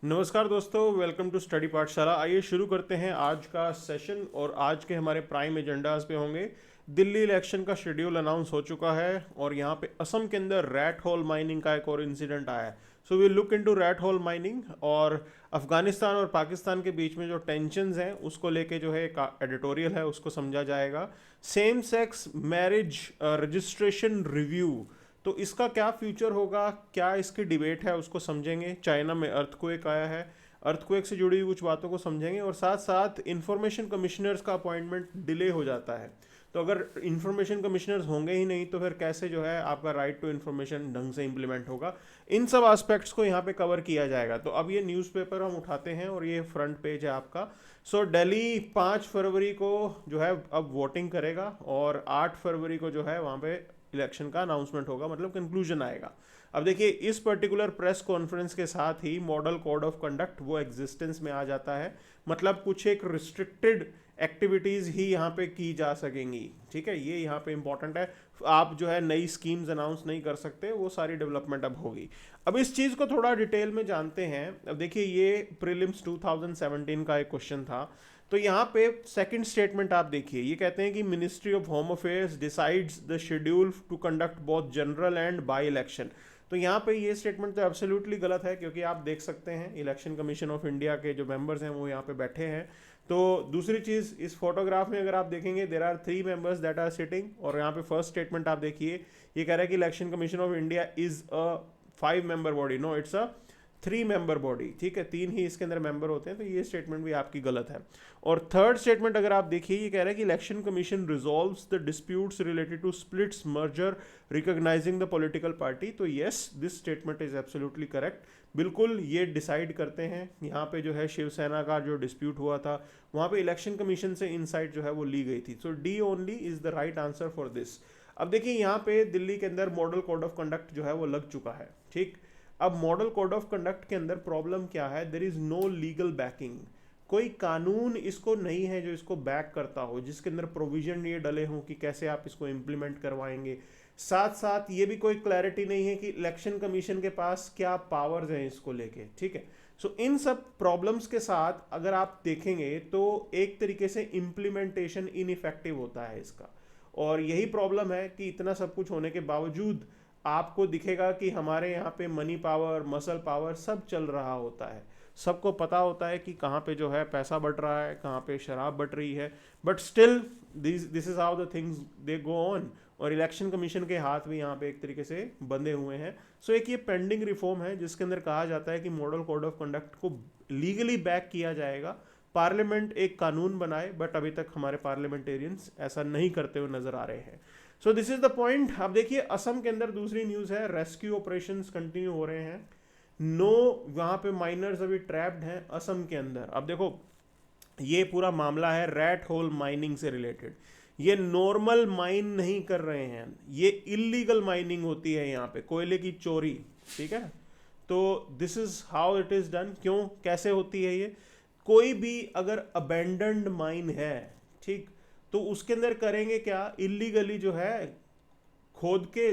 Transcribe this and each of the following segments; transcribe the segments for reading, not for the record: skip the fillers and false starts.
नमस्कार दोस्तों, welcome to study पाठशाला। आइए शुरू करते हैं आज का सेशन। और आज के हमारे प्राइम एजेंडाज पे होंगे दिल्ली इलेक्शन का शेड्यूल अनाउंस हो चुका है और यहाँ पे असम के अंदर रैट होल माइनिंग का एक और इंसिडेंट आया है। So we look into rat hole mining और अफगानिस्तान और पाकिस्तान के बीच में जो टेंशन्स हैं उसको लेके जो है एक एडिटोरियल है उसको समझा जाएगा। Same sex marriage registration review, तो इसका क्या फ्यूचर होगा, क्या इसकी डिबेट है उसको समझेंगे। चाइना में अर्थक्वेक आया है, अर्थक्वेक से जुड़ी हुई कुछ बातों को समझेंगे और साथ साथ इंफॉर्मेशन कमिश्नर्स का अपॉइंटमेंट डिले हो जाता है। तो अगर इंफॉर्मेशन कमिश्नर्स होंगे ही नहीं तो फिर कैसे जो है आपका राइट टू इन्फॉर्मेशन ढंग से इंप्लीमेंट होगा। इन सब एस्पेक्ट्स को यहाँ पे कवर किया जाएगा। तो अब ये न्यूज़पेपर हम उठाते हैं और ये फ्रंट पेज है आपका। सो दिल्ली 5 फरवरी को जो है अब वोटिंग करेगा और 8 फरवरी को जो है वहाँ पे इलेक्शन का अनाउंसमेंट होगा, मतलब कंक्लूजन आएगा। अब देखिए, इस पर्टिकुलर प्रेस कॉन्फ्रेंस के साथ ही मॉडल कोड ऑफ कंडक्ट वो एग्जिस्टेंस में आ जाता है। मतलब कुछ एक रिस्ट्रिक्टेड एक्टिविटीज़ ही यहाँ पे की जा सकेंगी। ठीक है, ये यहाँ पे इंपॉर्टेंट है। आप जो है नई स्कीम्स अनाउंस नहीं कर सकते, वो सारी डेवलपमेंट अब होगी। अब इस चीज़ को थोड़ा डिटेल में जानते हैं। अब देखिए, ये प्रीलिम्स 2017 का एक क्वेश्चन था। तो यहाँ पे सेकंड स्टेटमेंट आप देखिए, ये कहते हैं कि ministry of home affairs decides the schedule to conduct both general and by election. तो यहाँ पे ये स्टेटमेंट तो एब्सोल्युटली गलत है, क्योंकि आप देख सकते हैं इलेक्शन कमीशन ऑफ इंडिया के जो मेंबर्स हैं वो यहाँ पे बैठे हैं। तो दूसरी चीज़, इस फोटोग्राफ में अगर आप देखेंगे there are 3 members that are sitting. और यहाँ पे फर्स्ट स्टेटमेंट आप देखिए, ये कह रहा है कि election commission of India is a 5 member body. No, it's a 3 member body. ठीक है, 3 ही इसके अंदर मेंबर होते हैं। तो ये स्टेटमेंट भी आपकी गलत है। और थर्ड स्टेटमेंट अगर आप देखिए, ये कह रहा है कि election commission resolves the disputes related to splits merger recognizing the political party. तो yes, this statement is absolutely correct. बिल्कुल ये डिसाइड करते हैं। यहाँ पे जो है शिवसेना का जो डिस्प्यूट हुआ था वहाँ पे इलेक्शन कमीशन से इनसाइट जो है वो ली गई थी। So D only is the right answer for this. अब देखिए, यहाँ पे दिल्ली के अंदर मॉडल कोड ऑफ कंडक्ट जो है वो लग चुका है। ठीक, अब मॉडल कोड ऑफ कंडक्ट के अंदर प्रॉब्लम क्या है, there is no legal backing. कोई कानून इसको नहीं है जो इसको बैक करता हो, जिसके अंदर प्रोविजन ये डले हों कि कैसे आप इसको इम्प्लीमेंट करवाएंगे। साथ साथ ये भी कोई क्लैरिटी नहीं है कि इलेक्शन कमीशन के पास क्या पावर्स हैं इसको लेके। ठीक है, सो इन सब प्रॉब्लम्स के साथ अगर आप देखेंगे तो एक तरीके से इम्प्लीमेंटेशन इनइफेक्टिव होता है इसका। और यही प्रॉब्लम है कि इतना सब कुछ होने के बावजूद आपको दिखेगा कि हमारे यहाँ पे मनी पावर, मसल पावर सब चल रहा होता है। सबको पता होता है कि कहाँ पे जो है पैसा बट रहा है, कहाँ पे शराब बट रही है। But still this is how the things they go on. और इलेक्शन कमीशन के हाथ भी यहाँ पे एक तरीके से बंधे हुए हैं। सो एक ये पेंडिंग रिफॉर्म है जिसके अंदर कहा जाता है कि मॉडल कोड ऑफ कंडक्ट को लीगली बैक किया जाएगा, पार्लियामेंट एक कानून बनाए। बट अभी तक हमारे पार्लियामेंटेरियंस ऐसा नहीं करते हुए नजर आ रहे हैं। So this is the point. अब देखिए, असम के अंदर दूसरी न्यूज है, रेस्क्यू ऑपरेशंस कंटिन्यू हो रहे हैं। नो, वहां पे माइनर्स अभी ट्रैप्ड हैं असम के अंदर। अब देखो, ये पूरा मामला है रैट होल माइनिंग से रिलेटेड। ये नॉर्मल माइन नहीं कर रहे हैं, ये इलीगल माइनिंग होती है यहाँ पे, कोयले की चोरी। ठीक है, तो this is how it is done. क्यों, कैसे होती है ये? कोई भी अगर अबेंडन्ड माइन है, ठीक, तो उसके अंदर करेंगे क्या, इलीगली जो है खोद के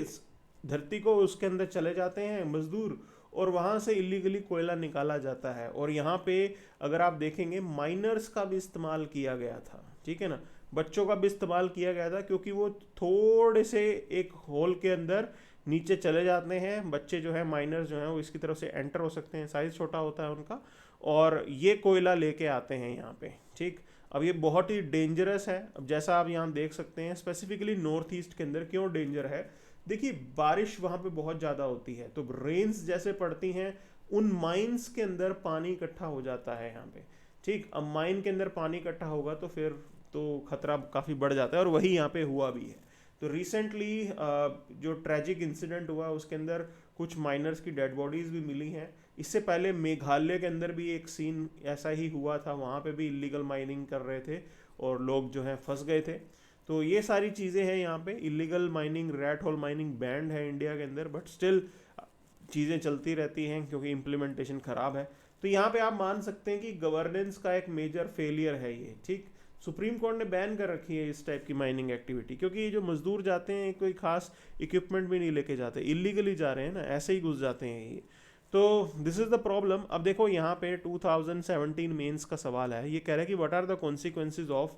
धरती को उसके अंदर चले जाते हैं मजदूर और वहां से इलीगली कोयला निकाला जाता है। और यहाँ पे अगर आप देखेंगे माइनर्स का भी इस्तेमाल किया गया था। ठीक है ना, बच्चों का भी इस्तेमाल किया गया था, क्योंकि वो थोड़े से एक होल के अंदर नीचे चले जाते हैं। बच्चे जो है, माइनर्स जो हैं, वो इसकी तरफ से एंटर हो सकते हैं, साइज छोटा होता है उनका, और ये कोयला लेके आते हैं यहाँ पे। ठीक, अब ये बहुत ही डेंजरस है। अब जैसा आप यहाँ देख सकते हैं, स्पेसिफिकली नॉर्थ ईस्ट के अंदर क्यों डेंजर है, देखिए बारिश वहाँ पे बहुत ज़्यादा होती है, तो रेन्स जैसे पड़ती हैं उन माइंस के अंदर पानी इकट्ठा हो जाता है यहाँ पे। ठीक, अब माइन के अंदर पानी इकट्ठा होगा तो फिर तो खतरा काफ़ी बढ़ जाता है, और वही यहाँ पे हुआ भी है। तो रिसेंटली जो ट्रेजिक इंसिडेंट हुआ उसके अंदर कुछ माइनर्स की डेड बॉडीज़ भी मिली हैं। इससे पहले मेघालय के अंदर भी एक सीन ऐसा ही हुआ था, वहाँ पे भी इलीगल माइनिंग कर रहे थे और लोग जो हैं फंस गए थे। तो ये सारी चीज़ें हैं यहाँ पे। Illegal mining, rat hole mining band है इंडिया के अंदर, बट स्टिल चीज़ें चलती रहती हैं क्योंकि इम्प्लीमेंटेशन ख़राब है। तो यहाँ पे आप मान सकते हैं कि गवर्नेंस का एक मेजर फेलियर है ये। ठीक, सुप्रीम कोर्ट ने बैन कर रखी है इस टाइप की माइनिंग एक्टिविटी, क्योंकि ये जो मजदूर जाते हैं कोई खास इक्विपमेंट भी नहीं लेके जाते, इलीगली जा रहे हैं ना, ऐसे ही घुस जाते हैं ये। तो दिस इज द प्रॉब्लम। अब देखो यहाँ पे 2017 मेंस का सवाल है, ये कह रहा है कि what are the consequences of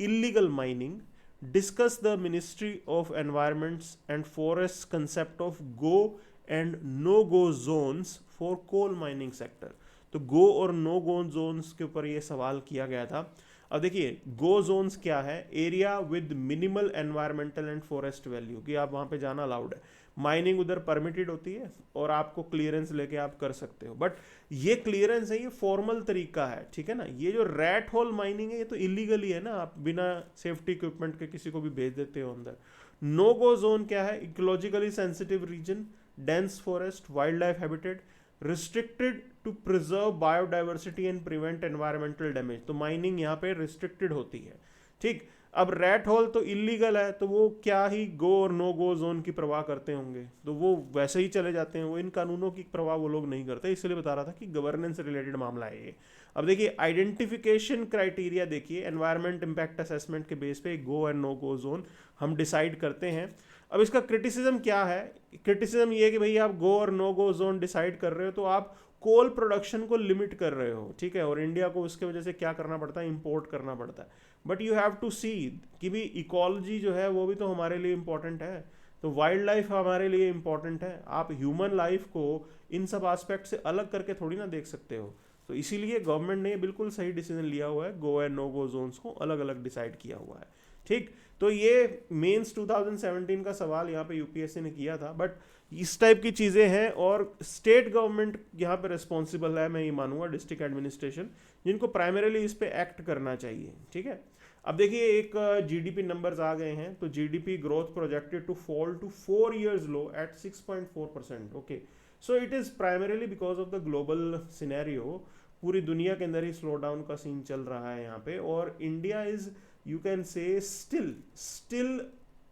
illegal mining, discuss the ministry of environments and forest concept of go and no go zones for coal mining sector. तो गो और नो गो जोन्स के ऊपर ये सवाल किया गया था। अब देखिए गो जोन्स क्या है, area with minimal environmental and forest value, कि आप वहां पे जाना अलाउड है, माइनिंग उधर परमिटेड होती है और आपको क्लियरेंस लेके आप कर सकते हो, बट ये क्लियरेंस है, ये फॉर्मल तरीका है, ठीक है ना। ये जो रैट होल माइनिंग है ये तो इलीगली है ना, आप बिना सेफ्टी इक्विपमेंट के किसी को भी भेज देते हो अंदर। नो गो जोन क्या है, ecologically sensitive region, dense forest, wild life habitat, restricted to preserve biodiversity and prevent environmental damage. तो माइनिंग यहाँ पे रिस्ट्रिक्टेड होती है, ठीक। अब रैट होल तो इलीगल है, तो वो क्या ही गो और नो गो जोन की परवाह करते होंगे, तो वो वैसे ही चले जाते हैं, वो इन कानूनों की परवाह वो लोग नहीं करते। इसलिए बता रहा था कि गवर्नेंस रिलेटेड मामला है ये। अब देखिए आइडेंटिफिकेशन क्राइटेरिया देखिए, एनवायरमेंट इम्पैक्ट असेसमेंट के बेस पे go and no go zone हम डिसाइड करते हैं। अब इसका क्रिटिसिज्म क्या है, क्रिटिसिज्म ये है कि भाई आप गो और नो गो जोन डिसाइड कर रहे हो तो आप कोल प्रोडक्शन को लिमिट कर रहे हो, ठीक है, और इंडिया को उसके वजह से क्या करना पड़ता है, इंपोर्ट करना पड़ता है। बट यू हैव टू सी कि भी इकोलॉजी जो है वो भी तो हमारे लिए इंपॉर्टेंट है, तो वाइल्ड लाइफ हमारे लिए इंपॉर्टेंट है। आप ह्यूमन लाइफ को इन सब एस्पेक्ट से अलग करके थोड़ी ना देख सकते हो। तो इसीलिए गवर्नमेंट ने बिल्कुल सही डिसीजन लिया हुआ है, go and no go zones को अलग अलग डिसाइड किया हुआ है, ठीक। तो ये मेंस 2017 का सवाल यहाँ पे यूपीएससी ने किया था, बट इस टाइप की चीज़ें हैं और स्टेट गवर्नमेंट यहाँ पे रिस्पॉन्सिबल है, मैं ये मानूंगा, डिस्ट्रिक्ट एडमिनिस्ट्रेशन, जिनको प्राइमरीली इस पे एक्ट करना चाहिए, ठीक है। अब देखिए एक जीडीपी नंबर्स आ गए हैं, तो GDP growth projected to fall to 4 years low at 6.4%, okay. So it is primarily because of the global scenario, पूरी दुनिया के अंदर ही स्लो डाउन का सीन चल रहा है यहाँ पे, और India is you can say still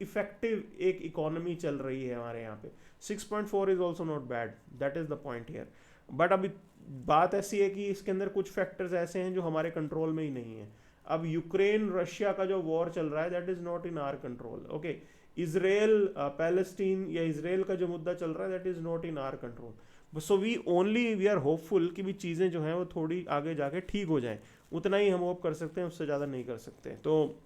effective एक इकोनॉमी चल रही है हमारे यहाँ पे। 6.4 is also not bad, that is the point here. But अभी बात ऐसी है कि इसके अंदर कुछ फैक्टर्स ऐसे हैं जो हमारे कंट्रोल में ही नहीं है। अब यूक्रेन रशिया का जो वॉर चल रहा है that is not in our control, okay. Israel Palestine या इजराइल का जो मुद्दा चल रहा है that is not in our control. So we are hopeful कि भी चीज़ें जो हैं वो थोड़ी आगे जाके ठीक हो जाएं, उतना ही हम होप कर सकते हैं, उससे ज़्यादा नहीं कर सकते। तो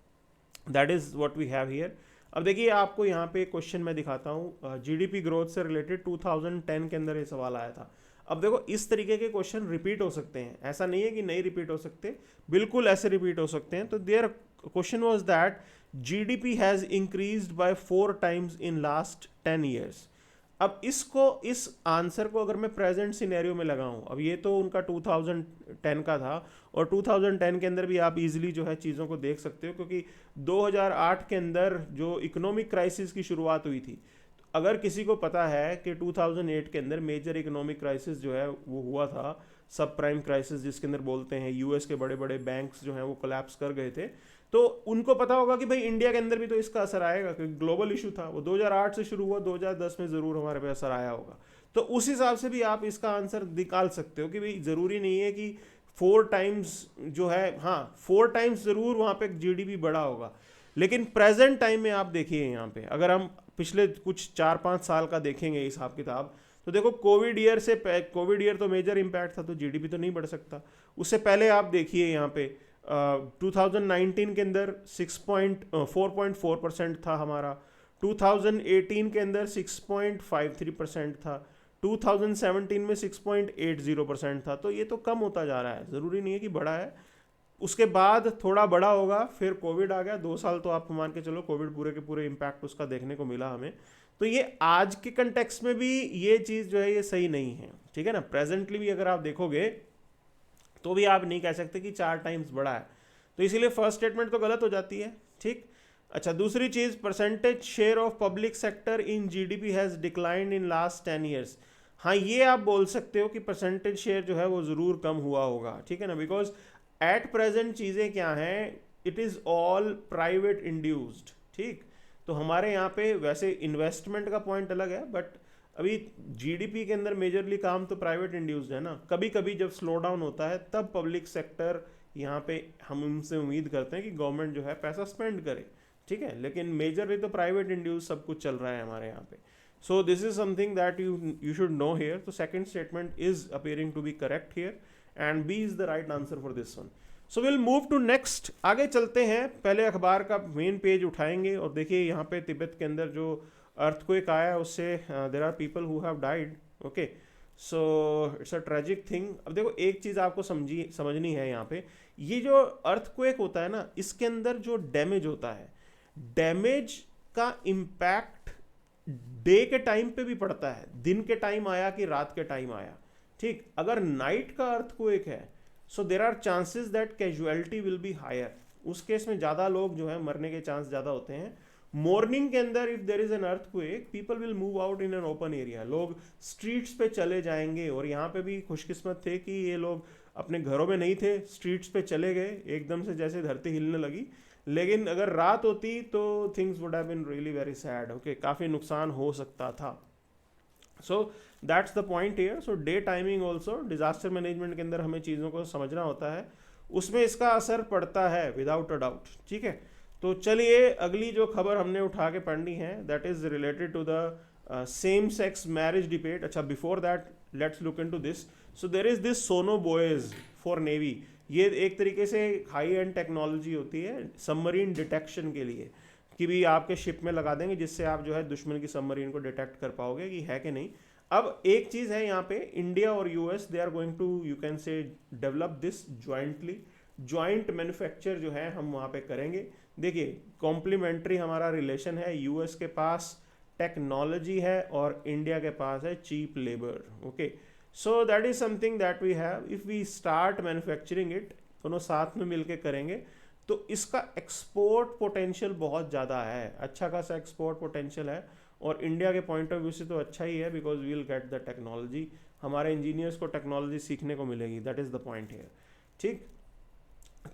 that is what we have here. अब देखिए आपको यहाँ पे क्वेश्चन मैं दिखाता हूँ, जीडीपी ग्रोथ से रिलेटेड 2010 के अंदर ये सवाल आया था। अब देखो इस तरीके के क्वेश्चन रिपीट हो सकते हैं, ऐसा नहीं है कि नहीं रिपीट हो सकते, बिल्कुल ऐसे रिपीट हो सकते हैं। तो their question was that GDP has increased by 4 times in last 10 years। अब इस आंसर को अगर मैं प्रेजेंट सिनेरियो में लगाऊं, अब ये तो उनका 2010 का था, और 2010 के अंदर भी आप इजीली जो है चीज़ों को देख सकते हो, क्योंकि 2008 के अंदर जो इकोनॉमिक क्राइसिस की शुरुआत हुई थी, अगर किसी को पता है कि 2008 के अंदर मेजर इकोनॉमिक क्राइसिस जो है वो हुआ था, सब प्राइम क्राइसिस जिसके अंदर बोलते हैं, यूएस के बड़े बड़े बैंक्स जो हैं वो कोलैप्स कर गए थे, तो उनको पता होगा कि भाई इंडिया के अंदर भी तो इसका असर आएगा, क्योंकि ग्लोबल इशू था, वो 2008 से शुरू हुआ, 2010 में ज़रूर हमारे पे असर आया होगा। तो उस हिसाब से भी आप इसका आंसर निकाल सकते हो कि भाई ज़रूरी नहीं है कि 4 times जो है, हाँ 4 times ज़रूर वहाँ पे जीडीपी बढ़ा होगा, लेकिन प्रेजेंट टाइम में आप देखिए यहाँ पे अगर हम पिछले कुछ 4-5 साल का देखेंगे हिसाब किताब, तो देखो कोविड ईयर तो मेजर इम्पैक्ट था, तो जीडीपी तो नहीं बढ़ सकता। उससे पहले आप देखिए यहाँ पे 2019 के अंदर 4.4% था हमारा, 2018 के अंदर 6.53% था, 2017 में 6.80% था। तो ये तो कम होता जा रहा है, ज़रूरी नहीं है कि बड़ा है। उसके बाद थोड़ा बड़ा होगा, फिर कोविड आ गया, 2 साल तो आप मान के चलो कोविड पूरे के पूरे इम्पैक्ट उसका देखने को मिला हमें। तो ये आज के कंटेक्स्ट में भी ये चीज़ जो है ये सही नहीं है, ठीक है ना। प्रेजेंटली भी अगर आप देखोगे तो भी आप नहीं कह सकते कि 4 times बढ़ा है, तो इसीलिए फर्स्ट स्टेटमेंट तो गलत हो जाती है, ठीक। अच्छा दूसरी चीज़, percentage share of public sector in GDP has declined in last 10 years। हाँ ये आप बोल सकते हो कि परसेंटेज शेयर जो है वो ज़रूर कम हुआ होगा, ठीक है ना, बिकॉज एट प्रेजेंट चीज़ें क्या हैं, it is all private induced, ठीक। तो हमारे यहाँ पे वैसे इन्वेस्टमेंट का पॉइंट अलग है, बट अभी जीडीपी के अंदर मेजरली काम तो प्राइवेट इंड्यूस्ड है ना। कभी कभी जब स्लो डाउन होता है तब पब्लिक सेक्टर यहाँ पे हम उनसे उम्मीद करते हैं कि गवर्नमेंट जो है पैसा स्पेंड करे, ठीक है, लेकिन मेजरली तो प्राइवेट इंड्यूस सब कुछ चल रहा है हमारे यहाँ पे। So this is something that you should know here. So second statement is appearing to be correct here and B is the right answer for this one. So we'll move to next. आगे चलते हैं, पहले अखबार का main page उठाएंगे और देखिए यहाँ पे तिब्बत के अंदर जो अर्थक्वेक आया है उससे there are people who have died. Okay, so it's a tragic thing. अब देखो एक चीज़ आपको समझनी है यहाँ पे, ये जो अर्थक्वेक होता है ना, इसके अंदर जो डैमेज होता है, डैमेज का इम्पैक्ट डे के टाइम पे भी पड़ता है, दिन के टाइम आया कि रात के टाइम आया. ठीक, अगर नाइट का अर्थक्वेक है so there are chances that casualty will be higher. उस केस में ज़्यादा लोग जो है मरने के चांस ज़्यादा होते हैं. मॉर्निंग के अंदर if there is an earthquake people will move out in an open area, लोग स्ट्रीट्स पे चले जाएंगे. और यहाँ पे भी खुशकिस्मत थे कि ये लोग अपने घरों में नहीं थे, स्ट्रीट्स पे चले गए एकदम से जैसे धरती हिलने लगी. लेकिन अगर रात होती तो things would have been really very sad. Okay, काफ़ी नुकसान हो सकता था. So that's the point here. So day timing also disaster management के अंदर हमें चीज़ों को समझना होता है, उसमें इसका असर पड़ता है विदाउट अ डाउट. ठीक है, तो चलिए अगली जो खबर हमने उठा के पढ़नी है that is related to the same sex marriage debate. अच्छा, before that let's look into this. So there is this sonobuoys for navy. ये एक तरीके से हाई एंड टेक्नोलॉजी होती है सबमरीन डिटेक्शन के लिए, कि भी आपके शिप में लगा देंगे जिससे आप जो है दुश्मन की सबमरीन को डिटेक्ट कर पाओगे कि है कि नहीं. अब एक चीज़ है यहाँ पे, इंडिया और US they are going to you can say develop this jointly. Joint manufacture जो है हम वहाँ पे करेंगे. देखिए कॉम्प्लीमेंट्री हमारा रिलेशन है, यूएस के पास टेक्नोलॉजी है और इंडिया के पास है cheap labour. Okay, so that is something that we have. If we start manufacturing it, दोनों साथ में मिलके करेंगे तो इसका एक्सपोर्ट पोटेंशियल बहुत ज़्यादा है, अच्छा खासा एक्सपोर्ट पोटेंशियल है. और इंडिया के पॉइंट ऑफ व्यू से तो अच्छा ही है because we will get the technology, हमारे इंजीनियर्स को टेक्नोलॉजी सीखने को मिलेगी. That is the point here. ठीक,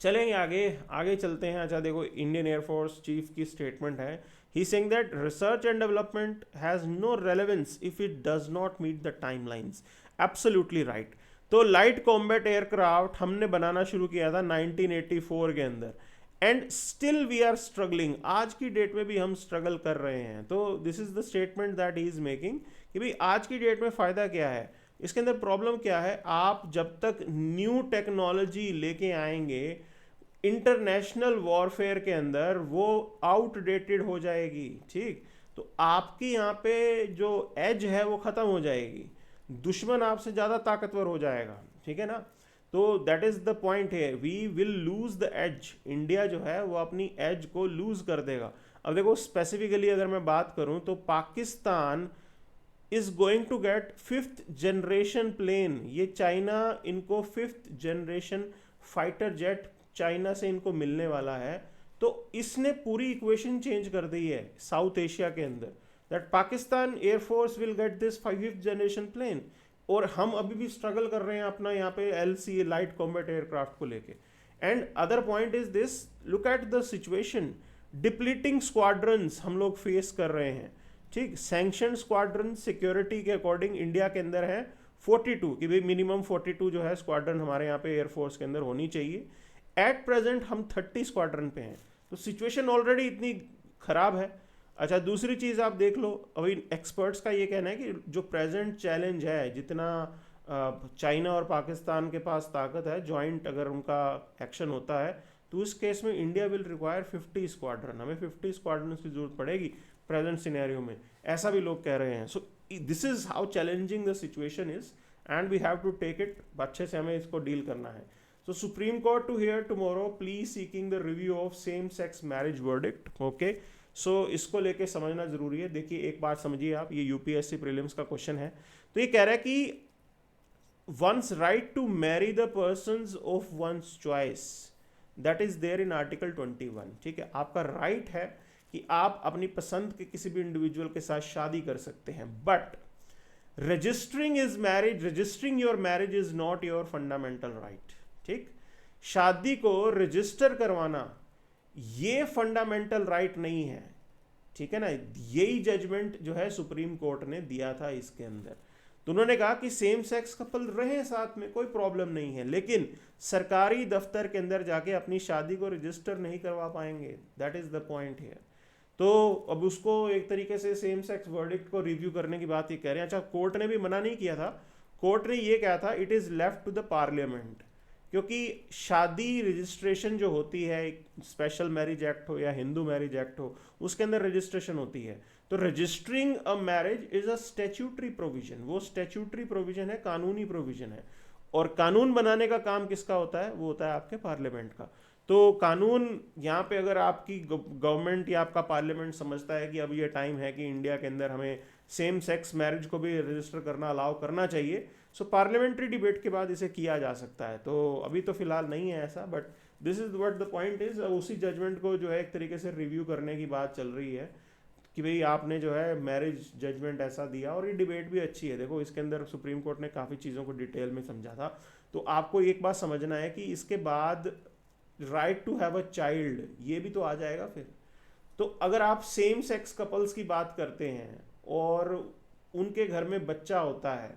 चलेंगे आगे चलते हैं. अच्छा देखो, इंडियन एयरफोर्स चीफ की स्टेटमेंट है. He saying that research and development has no relevance if it does not meet the timelines. Absolutely right. तो लाइट कॉम्बैट एयरक्राफ्ट हमने बनाना शुरू किया था 1984 के अंदर and still we are struggling. आज की डेट में भी हम स्ट्रगल कर रहे हैं. तो this is the statement that he is making कि भाई आज की डेट में फ़ायदा क्या है, इसके अंदर प्रॉब्लम क्या है. आप जब तक न्यू टेक्नोलॉजी लेके आएंगे इंटरनेशनल वॉरफेयर के अंदर वो आउटडेटेड हो जाएगी. ठीक, तो आपकी यहाँ पे जो एज है वो ख़त्म हो जाएगी, दुश्मन आपसे ज़्यादा ताकतवर हो जाएगा. ठीक है ना, तो दैट इज़ द पॉइंट है, we will lose the edge. India जो है वो अपनी एज को लूज कर देगा. अब देखो स्पेसिफिकली अगर मैं बात करूं तो Pakistan is going to get 5th generation plane. ये चाइना इनको 5th generation fighter jet China से इनको मिलने वाला है. तो इसने पूरी इक्वेशन चेंज कर दी है साउथ एशिया के अंदर, that Pakistan air force will get this 5th generation plane. और हम अभी भी स्ट्रगल कर रहे हैं अपना यहाँ पे LCA लाइट कॉम्बैट एयरक्राफ्ट को लेके. And other point is this, look at the situation, depleting squadrons हम लोग फेस कर रहे हैं. ठीक, सैंक्शन स्क्वाड्रन सिक्योरिटी के अकॉर्डिंग इंडिया के अंदर है 42 कि भाई मिनिमम 42 जो है स्क्वाड्रन हमारे यहाँ पे एयरफोर्स के अंदर होनी चाहिए. एट प्रेजेंट हम 30 स्क्वाड्रन पे हैं. तो सिचुएशन ऑलरेडी इतनी खराब है. अच्छा, दूसरी चीज़ आप देख लो, अभी एक्सपर्ट्स का ये कहना है कि जो प्रेजेंट चैलेंज है, जितना चाइना और पाकिस्तान के पास ताकत है, जॉइंट अगर उनका एक्शन होता है तो उस केस में इंडिया विल रिक्वायर 50 स्क्वाड्रन. हमें 50 स्क्वाड्रन की जरूरत पड़ेगी प्रेजेंट सिनेरियो में, ऐसा भी लोग कह रहे हैं. So this is how challenging the situation is and we have to take it. अच्छे से हमें इसको डील करना है. So supreme court to hear tomorrow plea seeking the review of same sex marriage verdict. Okay, so इसको लेके समझना जरूरी है. देखिए एक बात समझिए आप, ये यूपीएससी प्रीलिम्स का क्वेश्चन है. तो ये कह रहा है कि one's right to marry the persons of one's choice that is there in article 21. ठीक है, आपका राइट है कि आप अपनी पसंद के किसी भी इंडिविजुअल के साथ शादी कर सकते हैं, but registering your marriage is not your fundamental right. ठीक, शादी को रजिस्टर करवाना ये फंडामेंटल राइट नहीं है. ठीक है ना, यही जजमेंट जो है सुप्रीम कोर्ट ने दिया था इसके अंदर. तो उन्होंने कहा कि सेम सेक्स कपल रहे साथ में, कोई प्रॉब्लम नहीं है, लेकिन सरकारी दफ्तर के अंदर जाके अपनी शादी को रजिस्टर नहीं करवा पाएंगे. That is the point here. तो अब उसको एक तरीके से सेम सेक्स वर्डिक्ट को रिव्यू करने की बात ये कह रहे हैं। अच्छा, कोर्ट ने भी मना नहीं किया था, कोर्ट ने ये कहा था it is left to the parliament, क्योंकि शादी रजिस्ट्रेशन जो होती है, एक स्पेशल मैरिज एक्ट हो या हिंदू मैरिज एक्ट हो, उसके अंदर रजिस्ट्रेशन होती है। तो registering a marriage is a statutory provision, वो स्टैट्यूटरी प्रोविजन है, कानूनी प्रोविजन है। और कानून बनाने का काम किसका होता है? वो होता है आपके पार्लियामेंट का। तो कानून यहाँ पे अगर आपकी गवर्नमेंट या आपका पार्लियामेंट समझता है कि अब ये टाइम है कि इंडिया के अंदर हमें सेम सेक्स मैरिज को भी रजिस्टर करना अलाउ करना चाहिए, सो पार्लियामेंट्री डिबेट के बाद इसे किया जा सकता है। तो अभी तो फिलहाल नहीं है ऐसा, but this is what the point is. उसी जजमेंट को जो है एक तरीके से रिव्यू करने की बात चल रही है कि भाई आपने जो है मैरिज जजमेंट ऐसा दिया। और ये डिबेट भी अच्छी है, देखो इसके अंदर सुप्रीम कोर्ट ने काफ़ी चीज़ों को डिटेल में समझा था। तो आपको एक बात समझना है कि इसके बाद right to have a child ये भी तो आ जाएगा फिर। तो अगर आप सेम सेक्स कपल्स की बात करते हैं और उनके घर में बच्चा होता है,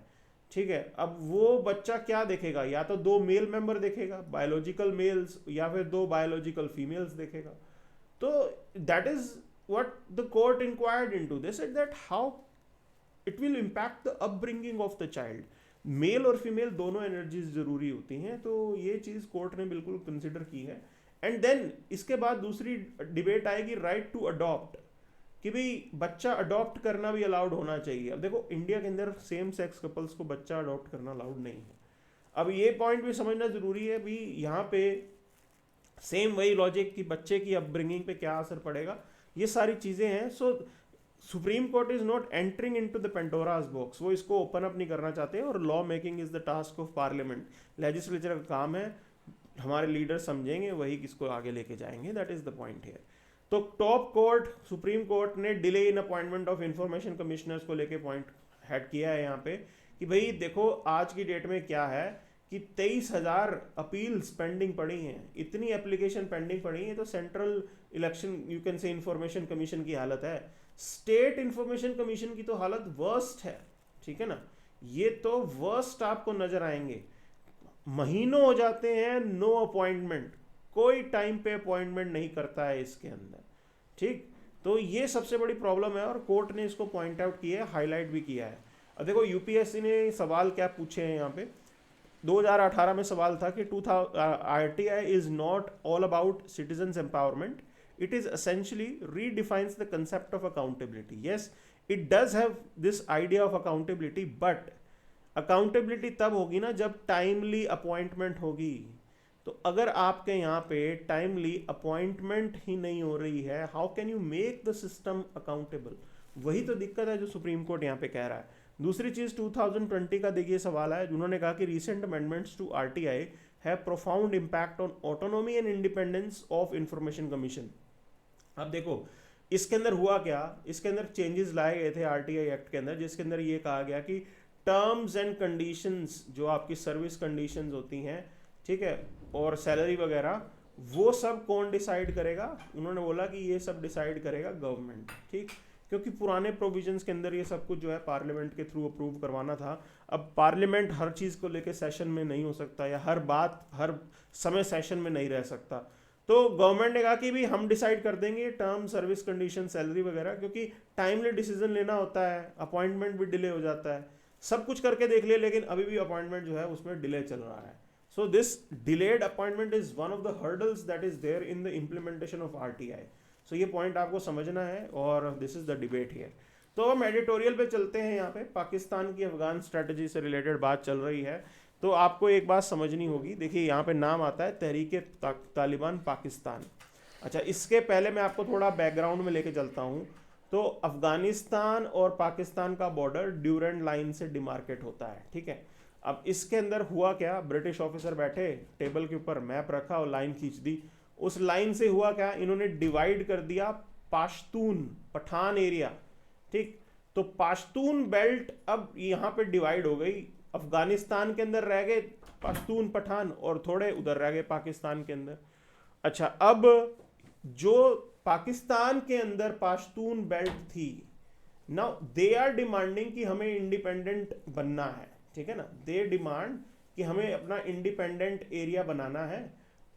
ठीक है, अब वो बच्चा क्या देखेगा? या तो दो मेल मेंबर देखेगा, बायोलॉजिकल मेल्स, या फिर दो बायोलॉजिकल फीमेल्स देखेगा। तो that is what the court inquired into. They said that how it will impact the upbringing of the child. Male और फीमेल दोनों एनर्जीज जरूरी होती हैं, तो ये चीज कोर्ट ने बिल्कुल कंसिडर की है। एंड देन इसके बाद दूसरी डिबेट आएगी राइट टू अडॉप्ट, कि भाई बच्चा अडॉप्ट करना भी अलाउड होना चाहिए। अब देखो इंडिया के अंदर सेम सेक्स कपल्स को बच्चा अडॉप्ट करना अलाउड नहीं है। अब ये पॉइंट भी समझना जरूरी है भी, यहाँ पे सेम वही लॉजिक कि बच्चे की अपब्रिंगिंग पे क्या असर पड़ेगा, ये सारी चीज़ें हैं। So supreme court is not entering into the Pandora's box, वो इसको ओपन अप नहीं करना चाहते। और law making is the task of parliament, legislature का काम है, हमारे लीडर समझेंगे वही किसको आगे लेके जाएंगे, that is the point here. तो टॉप कोर्ट सुप्रीम कोर्ट ने delay in appointment of information commissioners को लेके पॉइंट हेड किया है यहाँ पे कि भाई देखो आज की डेट में क्या है कि 23,000 अपील्स पेंडिंग पड़ी हैं, इतनी एप्लीकेशन पेंडिंग पड़ी हैं। तो सेंट्रल इलेक्शन यू कैन से इंफॉर्मेशन कमीशन की हालत है, स्टेट इंफॉर्मेशन कमीशन की तो हालत वर्स्ट है, ठीक है ना। ये तो वर्स्ट आपको नजर आएंगे, महीनों हो जाते हैं नो अपॉइंटमेंट, कोई टाइम पे अपॉइंटमेंट नहीं करता है इसके अंदर, ठीक। तो ये सबसे बड़ी प्रॉब्लम है और कोर्ट ने इसको पॉइंट आउट किया है, हाईलाइट भी किया है। अब देखो यूपीएससी ने सवाल क्या पूछे हैं यहाँ पे। 2018 में सवाल था कि RTI is not all about citizens empowerment, it is essentially redefines the concept of accountability. Yes, it does have this idea of accountability, but accountability तब होगी ना जब टाइमली अपॉइंटमेंट होगी। तो अगर आपके यहाँ पे टाइमली अपॉइंटमेंट ही नहीं हो रही है, how can you make the system accountable? वही तो दिक्कत है जो सुप्रीम कोर्ट यहाँ पे कह रहा है। दूसरी चीज 2020 का देखिए सवाल है, उन्होंने कहा कि recent amendments to RTI have profound impact on autonomy and independence of information commission. अब देखो इसके अंदर हुआ क्या, इसके अंदर चेंजेस लाए गए थे RTI एक्ट के अंदर, जिसके अंदर ये कहा गया कि टर्म्स एंड कंडीशंस, जो आपकी सर्विस कंडीशंस होती हैं, ठीक है, और सैलरी वगैरह, वो सब कौन डिसाइड करेगा? उन्होंने बोला कि ये सब डिसाइड करेगा गवर्नमेंट, ठीक। क्योंकि पुराने प्रोविजंस के अंदर ये सब कुछ जो है पार्लियामेंट के थ्रू अप्रूव करवाना था। अब पार्लियामेंट हर चीज़ को लेकर सेशन में नहीं हो सकता, या हर बात हर समय सेशन में नहीं रह सकता। तो गवर्नमेंट ने कहा कि भी हम डिसाइड कर देंगे टर्म, सर्विस कंडीशन, सैलरी वगैरह, क्योंकि टाइमली डिसीजन लेना होता है, अपॉइंटमेंट भी डिले हो जाता है, सब कुछ करके देख लिया लेकिन अभी भी अपॉइंटमेंट जो है उसमें डिले चल रहा है। So this delayed appointment is one of the hurdles that is there in the implementation of RTI। So ये पॉइंट आपको समझना है और this is the debate here. तो हम एडिटोरियल पे चलते हैं। यहाँ पे पाकिस्तान की अफगान स्ट्रेटजी से रिलेटेड बात चल रही है, तो आपको एक बात समझनी होगी। देखिए यहाँ पे नाम आता है तहरीक तालिबान पाकिस्तान। अच्छा, इसके पहले मैं आपको थोड़ा बैकग्राउंड में लेके चलता हूँ। तो अफगानिस्तान और पाकिस्तान का बॉर्डर ड्यूरेंट लाइन से डिमार्केट होता है, ठीक है। अब इसके अंदर हुआ क्या, ब्रिटिश ऑफिसर बैठे, टेबल के ऊपर मैप रखा और लाइन खींच दी। उस लाइन से हुआ क्या, इन्होंने डिवाइड कर दिया पाश्तून पठान एरिया, ठीक। तो पाश्तून बेल्ट अब यहाँ पे डिवाइड हो गई, अफगानिस्तान के अंदर रह गए पश्तून पठान और थोड़े उधर रह गए पाकिस्तान के अंदर। अच्छा, अब जो पाकिस्तान के अंदर पाश्तून बेल्ट थी, नाउ दे आर डिमांडिंग कि हमें इंडिपेंडेंट बनना है, ठीक है ना। दे डिमांड कि हमें अपना इंडिपेंडेंट एरिया बनाना है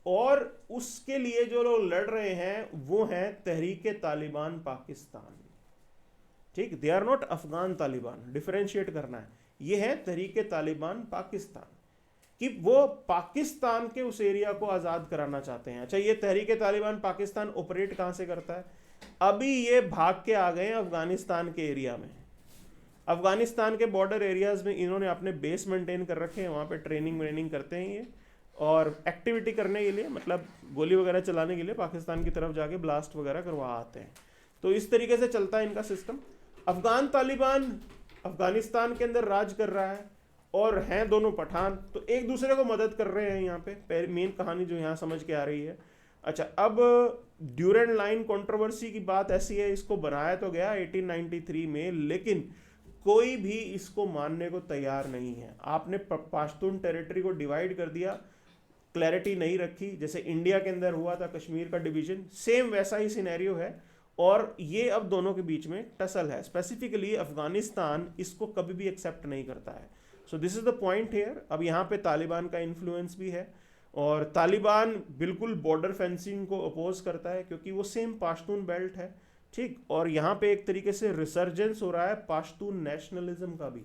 और उसके लिए जो लोग लड़ रहे हैं वो हैं तहरीके तालिबान पाकिस्तान। ठीक, they are not Afghan Taliban, differentiate करना है। ये है तहरीके तालिबान पाकिस्तान, कि वो पाकिस्तान के उस एरिया को आज़ाद कराना चाहते हैं। अच्छा, ये तहरीके तालिबान पाकिस्तान ऑपरेट कहाँ से करता है? अभी ये भाग के आ गए हैं अफगानिस्तान के एरिया में। अफगानिस्तान के बॉर्डर एरियाज में इन्होंने अपने बेस मेंटेन कर रखे हैं, वहाँ पे ट्रेनिंग व्रेनिंग करते हैं ये, और एक्टिविटी करने के लिए, मतलब गोली वगैरह चलाने के लिए पाकिस्तान की तरफ जाके ब्लास्ट वगैरह करवा आते हैं। तो इस तरीके से चलता है इनका सिस्टम। अफगान तालिबान अफगानिस्तान के अंदर राज कर रहा है और हैं दोनों पठान, तो एक दूसरे को मदद कर रहे हैं। यहाँ पे मेन कहानी जो यहाँ समझ के आ रही है। अच्छा, अब ड्यूरेंट लाइन कंट्रोवर्सी की बात ऐसी है, इसको बनाया तो गया 1893 में, लेकिन कोई भी इसको मानने को तैयार नहीं है। आपने पाश्तून टेरिटरी को डिवाइड कर दिया, क्लैरिटी नहीं रखी, जैसे इंडिया के अंदर हुआ था कश्मीर का डिवीजन, सेम वैसा ही सिनेरियो है। और ये अब दोनों के बीच में टसल है। स्पेसिफिकली अफगानिस्तान इसको कभी भी एक्सेप्ट नहीं करता है। So this is the point here. अब यहाँ पे तालिबान का इन्फ्लुएंस भी है, और तालिबान बिल्कुल बॉर्डर फेंसिंग को अपोज करता है, क्योंकि वो सेम पाश्तून बेल्ट है। ठीक, और यहाँ पे एक तरीके से रिसर्जेंस हो रहा है पाश्तून नेशनलिज्म का भी।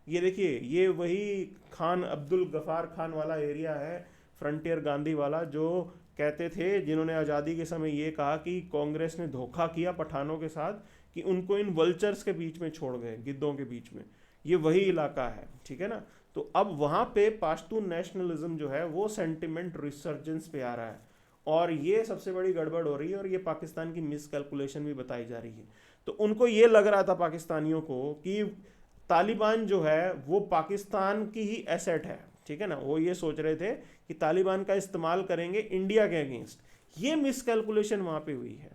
ये देखिए, ये वही खान अब्दुल गफार खान वाला एरिया है, फ्रंटियर गांधी वाला, जो कहते थे, जिन्होंने आज़ादी के समय ये कहा कि कांग्रेस ने धोखा किया पठानों के साथ, कि उनको इन वल्चर्स के बीच में छोड़ गए, गिद्धों के बीच में। ये वही इलाका है, ठीक है ना। तो अब वहाँ पे पाश्तून नेशनलिज्म जो है वो सेंटिमेंट रिसर्जेंस पे आ रहा है, और ये सबसे बड़ी गड़बड़ हो रही है, और ये पाकिस्तान की मिस कैलकुलेशन भी बताई जा रही है। तो उनको ये लग रहा था पाकिस्तानियों को कि तालिबान जो है वो पाकिस्तान की ही एसेट है, ठीक है ना। वो ये सोच रहे थे कि तालिबान का इस्तेमाल करेंगे इंडिया के अगेंस्ट। ये मिस कैलकुलेशन वहाँ पे हुई है।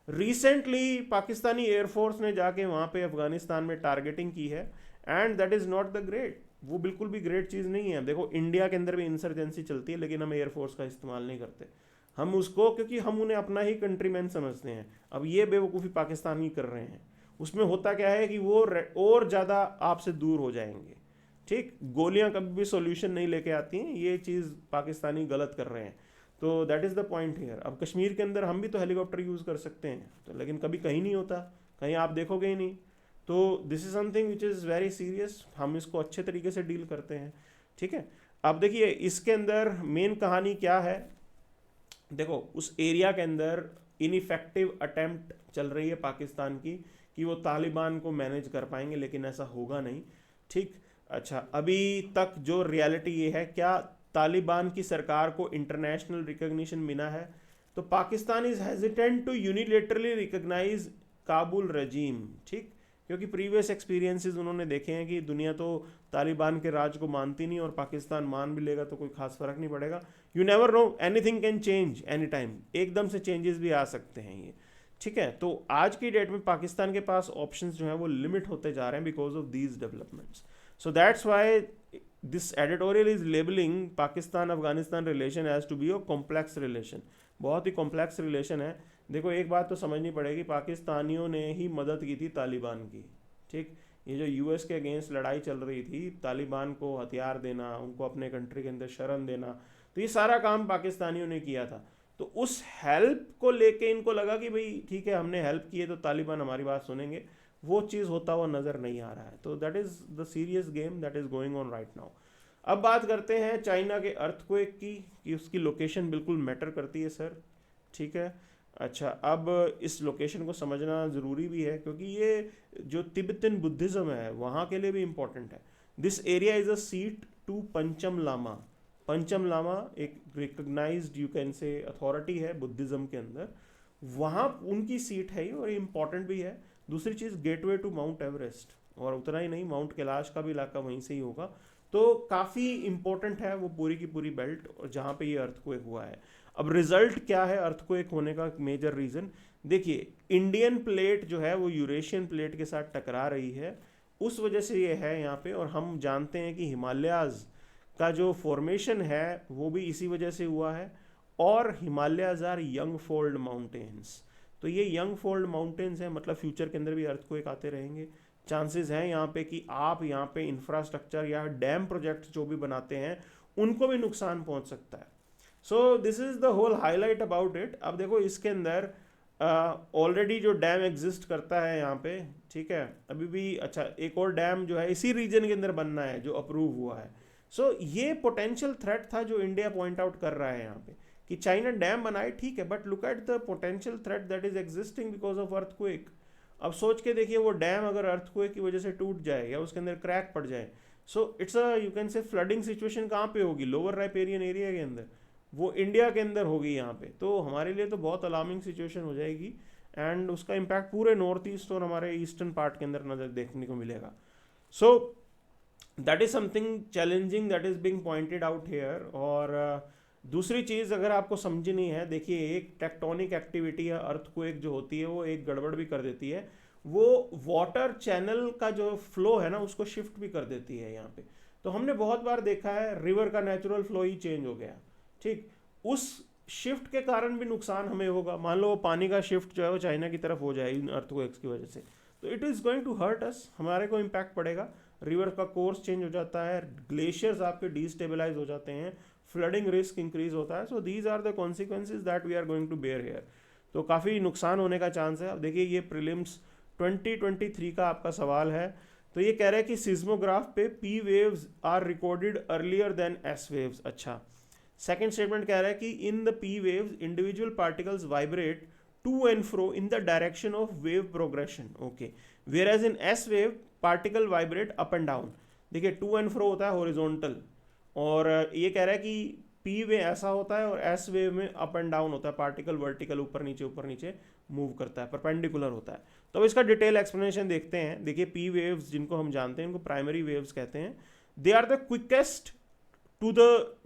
रिसेंटली पाकिस्तानी एयरफोर्स ने जाके वहाँ पे अफगानिस्तान में टारगेटिंग की है, and that is not the great. वो बिल्कुल भी ग्रेट चीज़ नहीं है। देखो, इंडिया के अंदर भी इंसर्जेंसी चलती है, लेकिन हम एयरफोर्स का इस्तेमाल नहीं करते। हम उसको, क्योंकि हम उन्हें अपना ही कंट्रीमैन समझते हैं। अब ये बेवकूफ़ी पाकिस्तानी कर रहे हैं। उसमें होता क्या है कि वो और ज़्यादा आपसे दूर हो जाएंगे। ठीक, गोलियां कभी भी सॉल्यूशन नहीं लेके आती हैं, ये चीज़ पाकिस्तानी गलत कर रहे हैं। तो that is the point here. अब कश्मीर के अंदर हम भी तो हेलीकॉप्टर यूज़ कर सकते हैं, तो लेकिन कभी कहीं नहीं होता, कहीं आप देखोगे ही नहीं। तो this is something which is very serious. हम इसको अच्छे तरीके से डील करते हैं, ठीक है। अब देखिए, इसके अंदर मेन कहानी क्या है। देखो, उस एरिया के अंदर इनइफेक्टिव अटेम्प्ट चल रही है पाकिस्तान की कि वो तालिबान को मैनेज कर पाएंगे, लेकिन ऐसा होगा नहीं। ठीक, अच्छा, अभी तक जो रियलिटी ये है, क्या तालिबान की सरकार को इंटरनेशनल रिकग्निशन मिला है? तो Pakistan is hesitant to unilaterally recognize Kabul regime. ठीक, क्योंकि प्रीवियस एक्सपीरियंसेस उन्होंने देखे हैं कि दुनिया तो तालिबान के राज को मानती नहीं, और पाकिस्तान मान भी लेगा तो कोई खास फर्क नहीं पड़ेगा। You never know, anything can change any time, एकदम से चेंजेस भी आ सकते हैं ये, ठीक है। तो आज की डेट में पाकिस्तान के पास ऑप्शंस जो हैं वो लिमिट होते जा रहे हैं because of these developments. So that's why this editorial is labeling Pakistan Afghanistan relation as to be a complex relation। बहुत ही कॉम्प्लेक्स रिलेशन है। देखो, एक बात तो समझनी पड़ेगी, पाकिस्तानियों ने ही मदद की थी तालिबान की। ठीक, ये जो यूएस के अगेंस्ट लड़ाई चल रही थी, तालिबान को हथियार देना, उनको अपने कंट्री के अंदर शरण देना, तो ये सारा काम पाकिस्तानियों ने किया था। तो उस हेल्प को लेके इनको लगा कि भाई ठीक है, हमने हेल्प की है तो तालिबान हमारी बात सुनेंगे। वो चीज़ होता हुआ नज़र नहीं आ रहा है। तो that is the serious game that is going on right now. अब बात करते हैं चाइना के अर्थक्वेक की, कि उसकी लोकेशन बिल्कुल मैटर करती है सर, ठीक है। अच्छा, अब इस लोकेशन को समझना ज़रूरी भी है, क्योंकि ये जो तिब्बतन बुद्धिज़्म है वहाँ के लिए भी इम्पॉर्टेंट है। This area is a seat to Panchen Lama. Panchen Lama एक recognised, you can say, authority है बुद्धिज़्म के अंदर, वहाँ उनकी सीट है और इम्पॉर्टेंट भी है। दूसरी चीज़, गेटवे टू माउंट एवरेस्ट, और उतना ही नहीं, माउंट कैलाश का भी इलाका वहीं से ही होगा। तो काफ़ी इंपॉर्टेंट है वो पूरी की पूरी बेल्ट, और जहाँ पे ये अर्थक्वेक हुआ है। अब रिजल्ट क्या है अर्थक्वेक होने का? मेजर रीज़न देखिए, इंडियन प्लेट जो है वो यूरेशियन प्लेट के साथ टकरा रही है, उस वजह से ये है यहाँ पे। और हम जानते हैं कि हिमालयाज़ का जो फॉर्मेशन है वो भी इसी वजह से हुआ है, और Himalayas are young fold mountains. तो ये यंग फोल्ड माउंटेन्स हैं, मतलब फ्यूचर के अंदर भी अर्थक्वेक आते रहेंगे। चांसेस हैं यहाँ पे कि आप यहाँ पे इंफ्रास्ट्रक्चर या डैम प्रोजेक्ट जो भी बनाते हैं उनको भी नुकसान पहुँच सकता है। So this is the whole highlight about it. अब देखो इसके अंदर ऑलरेडी जो डैम एग्जिस्ट करता है यहाँ पे, ठीक है, अभी भी अच्छा एक और डैम जो है इसी रीजन के अंदर बनना है जो अप्रूव हुआ है। सो ये पोटेंशियल थ्रेट था जो इंडिया पॉइंट आउट कर रहा है यहाँ पे कि चाइना डैम बनाए, ठीक है, but look at the potential threat that is existing because of earthquake. अब सोच के देखिए वो डैम अगर अर्थक्वेक की वजह से टूट जाए या उसके अंदर क्रैक पड़ जाए, सो इट्स अ यू कैन से फ्लडिंग सिचुएशन कहाँ पे होगी, लोअर राइपेरियन एरिया के अंदर, वो इंडिया के अंदर होगी यहाँ पे। तो हमारे लिए तो बहुत अलार्मिंग सिचुएशन हो जाएगी एंड उसका इम्पैक्ट पूरे नॉर्थ ईस्ट और हमारे ईस्टर्न पार्ट के अंदर नजर देखने को मिलेगा। सो that is something challenging that is being pointed out here. और दूसरी चीज़ अगर आपको समझनी है, देखिए एक टेक्टोनिक एक्टिविटी या अर्थक्वेक जो होती है वो एक गड़बड़ भी कर देती है, वो वाटर चैनल का जो फ्लो है ना उसको शिफ्ट भी कर देती है यहाँ पे। तो हमने बहुत बार देखा है रिवर का नेचुरल फ्लो ही चेंज हो गया, ठीक, उस शिफ्ट के कारण भी नुकसान हमें होगा। मान लो वो पानी का शिफ्ट जो है वो चाइना की तरफ हो जाए इन अर्थक्वेक्स की वजह से, तो it is going to hurt us, हमारे को इम्पैक्ट पड़ेगा। रिवर का कोर्स चेंज हो जाता है, ग्लेशियर्स आपके डिस्टेबलाइज हो जाते हैं, फ्लडिंग रिस्क इंक्रीज होता है। So these are the consequences that we are going to bear here. तो काफ़ी नुकसान होने का चांस है। अब देखिए ये प्रीलिम्स 2023 का आपका सवाल है, तो ये कह रहा है कि सिज्मोग्राफ पे P waves are recorded earlier than S waves. अच्छा, सेकेंड स्टेटमेंट कह रहा है कि in the P waves individual particles vibrate to and fro in the direction of wave progression, okay, whereas in S wave particle vibrate up and down. देखिए to and fro होता है horizontal, और ये कह रहा है कि P वे ऐसा होता है और एस वेव में अप एंड डाउन होता है, पार्टिकल वर्टिकल ऊपर नीचे मूव करता है, परपेंडिकुलर होता है। तो इसका डिटेल एक्सप्लेनेशन देखते हैं। देखिए पी वेव्स जिनको हम जानते हैं इनको प्राइमरी वेव्स कहते हैं। They are the quickest to the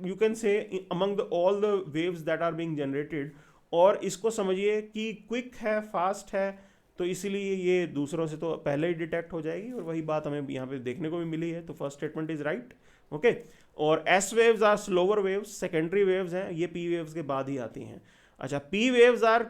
you can say among the all the waves that are being generated. और इसको समझिए कि क्विक है, फास्ट है, तो इसीलिए ये दूसरों से तो पहले ही डिटेक्ट हो जाएगी, और वही बात हमें यहाँ पे देखने को भी मिली है। तो first statement is right, okay. और S waves are slower waves, secondary waves हैं, ये पी वेव्स के बाद ही आती हैं। अच्छा, पी वेव्स आर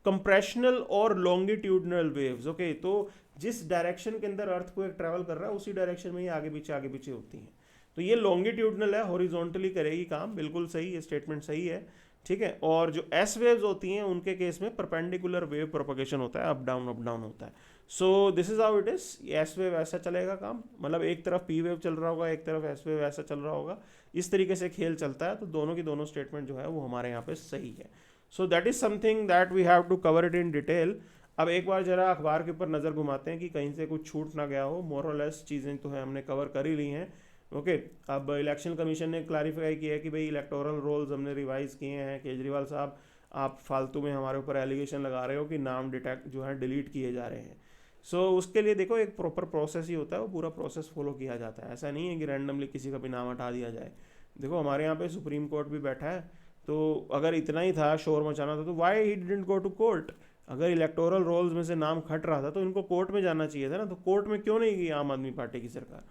कंप्रेशनल और लॉन्गिट्यूडनल वेव्स, ओके। तो जिस डायरेक्शन के अंदर अर्थक्वेक ट्रैवल कर रहा है उसी डायरेक्शन में ही आगे पीछे होती हैं। तो ये लॉन्गिट्यूडनल है, हॉरिजॉन्टली करेगी काम, बिल्कुल सही, ये स्टेटमेंट सही है, ठीक है। और जो एस वेव्स होती हैं उनके केस में परपेंडिकुलर वेव प्रोपगेशन होता है, अप डाउन होता है। So this is how it is. S wave ऐसा चलेगा काम, मतलब एक तरफ पी वेव चल रहा होगा, एक तरफ एस वेव ऐसा चल रहा होगा, इस तरीके से खेल चलता है। तो दोनों की दोनों स्टेटमेंट जो है वो हमारे यहाँ पे सही है। So that is something that we have to cover it in detail. अब एक बार जरा अखबार के ऊपर नज़र घुमाते हैं कि कहीं से कुछ छूट ना गया हो। मोरलेस चीज़ें तो है हमने कवर कर ही ली हैं, ओके। अब इलेक्शन कमीशन ने क्लैरिफाई किया है कि भाई इलेक्टोरल रोल्स हमने रिवाइज किए हैं। केजरीवाल साहब, आप फालतू में हमारे ऊपर एलिगेशन लगा रहे हो कि नाम डिटेक्ट जो है डिलीट किए जा रहे हैं। सो उसके लिए देखो एक प्रॉपर प्रोसेस ही होता है, वो पूरा प्रोसेस फॉलो किया जाता है। ऐसा नहीं है कि रैंडमली किसी का भी नाम हटा दिया जाए। देखो हमारे यहाँ पे सुप्रीम कोर्ट भी बैठा है, तो अगर इतना ही था, शोर मचाना था, तो why he didn't go to court. अगर इलेक्टोरल रोल्स में से नाम खट रहा था तो इनको कोर्ट में जाना चाहिए था ना, तो कोर्ट में क्यों नहीं गई आम आदमी पार्टी की सरकार?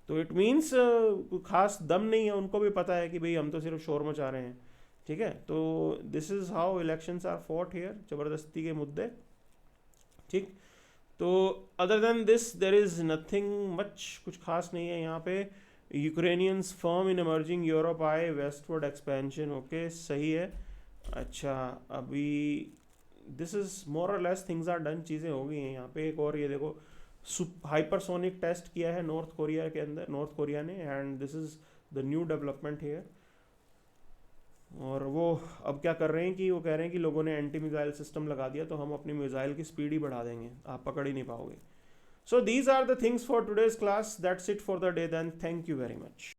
तो इट मीन्स खास दम नहीं है, उनको भी पता है कि भाई हम तो सिर्फ शोर मचा रहे हैं, ठीक है। तो this is how elections are fought here, ज़बरदस्ती के मुद्दे, ठीक। तो other than this there is nothing much, कुछ खास नहीं है यहाँ पे। Ukrainians firm in emerging Europe आए वेस्टवर्ड एक्सपेंशन, ओके, सही है। अच्छा, अभी दिस इज मोर और लेस थिंग्स आर डन, चीज़ें हो गई हैं यहाँ पे। एक और ये देखो, हाइपरसोनिक टेस्ट किया है नॉर्थ कोरिया के अंदर, नॉर्थ कोरिया ने, and this is the new development here. और वो अब क्या कर रहे हैं कि वो कह रहे हैं कि लोगों ने एंटी मिसाइल सिस्टम लगा दिया तो हम अपनी मिसाइल की स्पीड ही बढ़ा देंगे, आप पकड़ ही नहीं पाओगे। So these are the things for today's class, that's it for the day, then thank you very much.